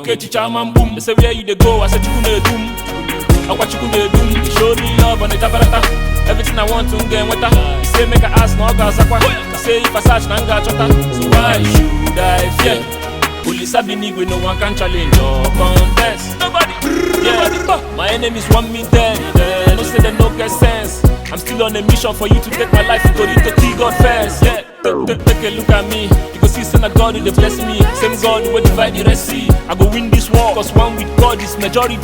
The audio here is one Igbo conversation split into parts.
okay, chicha man boom. They say where you they go, I said you couldn't doom. I watch you couldn't doom. You showed me love on the tabarata. Everything I want to get wetter. You say make a ass no ga zakwa. You say if I search nanga chota. So why should I fear? Police have been with no one can challenge or contest. Nobody, yeah. My enemies want me dead. No say they no get sense. I'm still on a mission for you to take my life. You go need to kill God first. Yeah, take a look at me. You can see son of God who they bless me. Same God who will divide the Red Sea. I go win this war, cause one with God is majority.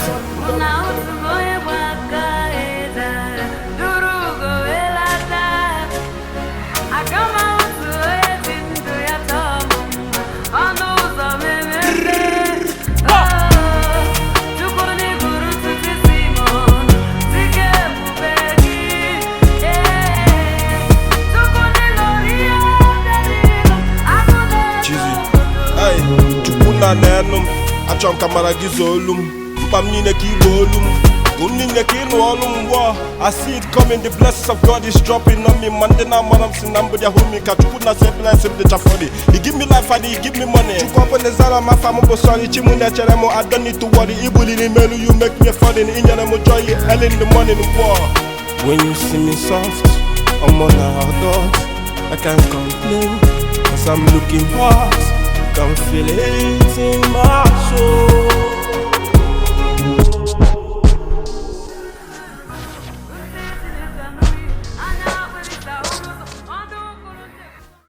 Nenum, I chunk camera gizolum, Pamina kibolum, Gunina kinwalum war. I see it coming, the blessings of God is dropping on me. Mandana Manam Sinambudia Humi, Katukuna Semblance of the Chafodi. He give me life and he give me money. To company Zara, my family, sorry, Chimuna Cheremo, I don't need to worry. Ibuli Melu, you make me fun in Yanamo joy, early in the morning war. When you see me soft, I'm on our doors. I can't complain, cause I'm looking hot. Can feel it in my soul.